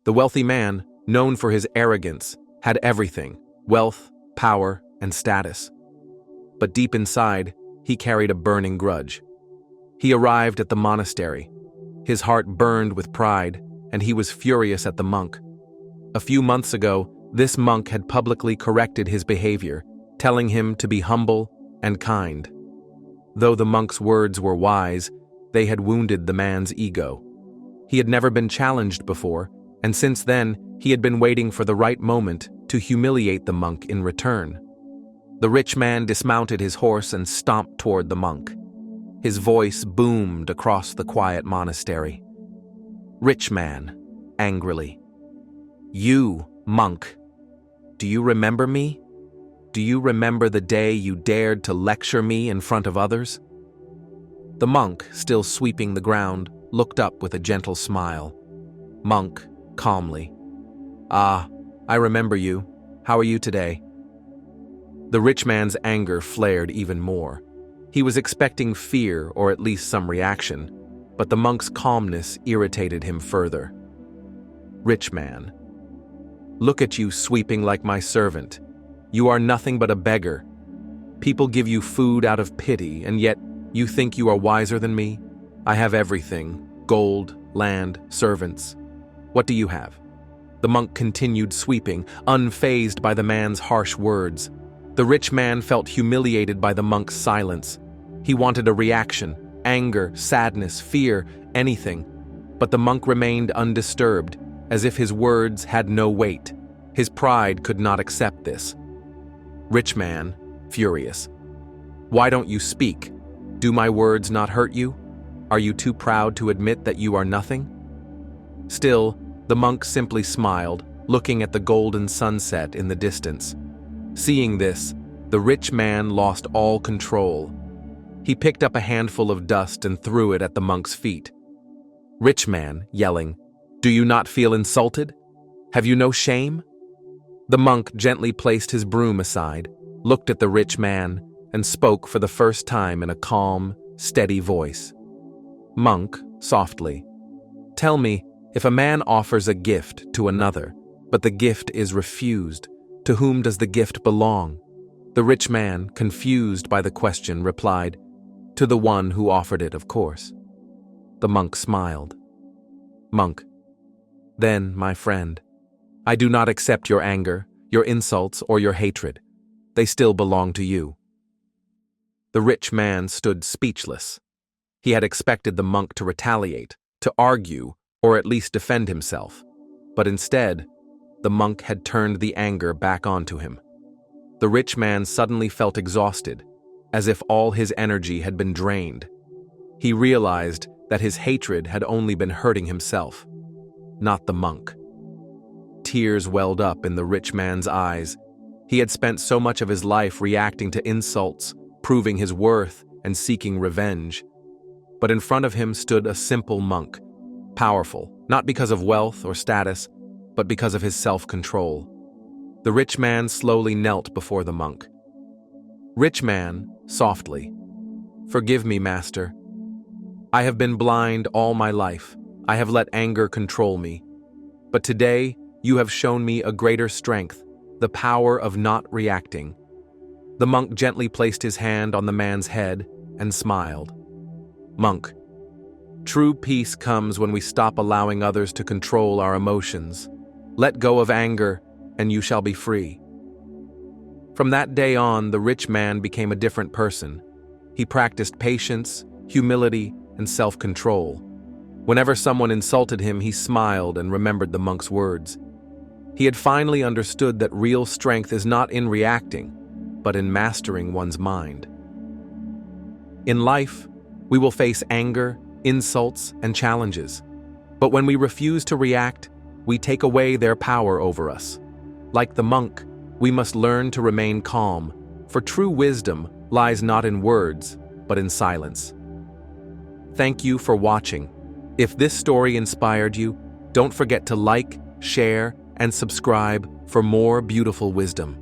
The wealthy man, known for his arrogance, had everything: wealth, power, and status. But deep inside, he carried a burning grudge. He arrived at the monastery. His heart burned with pride, and he was furious at the monk. A few months ago, this monk had publicly corrected his behavior, telling him to be humble and kind. Though the monk's words were wise, they had wounded the man's ego. He had never been challenged before, and since then, he had been waiting for the right moment to humiliate the monk in return. The rich man dismounted his horse and stomped toward the monk. His voice boomed across the quiet monastery. "Rich man," angrily. "You, monk, do you remember me? Do you remember the day you dared to lecture me in front of others?" The monk, still sweeping the ground, looked up with a gentle smile. Monk, calmly. "Ah, I remember you. How are you today?" The rich man's anger flared even more. He was expecting fear or at least some reaction, but the monk's calmness irritated him further. "Rich man, look at you sweeping like my servant. You are nothing but a beggar. People give you food out of pity, and yet you think you are wiser than me? I have everything: gold, land, servants. What do you have?" The monk continued sweeping, unfazed by the man's harsh words. The rich man felt humiliated by the monk's silence. He wanted a reaction: anger, sadness, fear, anything. But the monk remained undisturbed, as if his words had no weight. His pride could not accept this. Rich man, furious. "Why don't you speak? Do my words not hurt you? Are you too proud to admit that you are nothing?" Still, the monk simply smiled, looking at the golden sunset in the distance. Seeing this, the rich man lost all control. He picked up a handful of dust and threw it at the monk's feet. Rich man, yelling, "Do you not feel insulted? Have you no shame?" The monk gently placed his broom aside, looked at the rich man, and spoke for the first time in a calm, steady voice. "Monk," softly, "tell me, if a man offers a gift to another, but the gift is refused, to whom does the gift belong?" The rich man, confused by the question, replied, "To the one who offered it, of course." The monk smiled. "Monk, then, my friend, I do not accept your anger, your insults, or your hatred. They still belong to you." The rich man stood speechless. He had expected the monk to retaliate, to argue, or at least defend himself. But instead, the monk had turned the anger back onto him. The rich man suddenly felt exhausted, as if all his energy had been drained. He realized that his hatred had only been hurting himself, not the monk. Tears welled up in the rich man's eyes. He had spent so much of his life reacting to insults, proving his worth, and seeking revenge. But in front of him stood a simple monk, powerful, not because of wealth or status, but because of his self-control. The rich man slowly knelt before the monk. "Rich man," softly, "forgive me, master. I have been blind all my life. I have let anger control me. But today, you have shown me a greater strength, the power of not reacting." The monk gently placed his hand on the man's head and smiled. "Monk, true peace comes when we stop allowing others to control our emotions. Let go of anger, and you shall be free." From that day on, the rich man became a different person. He practiced patience, humility, and self-control. Whenever someone insulted him, he smiled and remembered the monk's words. He had finally understood that real strength is not in reacting, but in mastering one's mind. In life, we will face anger, insults, and challenges. But when we refuse to react, we take away their power over us. Like the monk, we must learn to remain calm, for true wisdom lies not in words, but in silence. Thank you for watching. If this story inspired you, don't forget to like, share, and subscribe for more beautiful wisdom.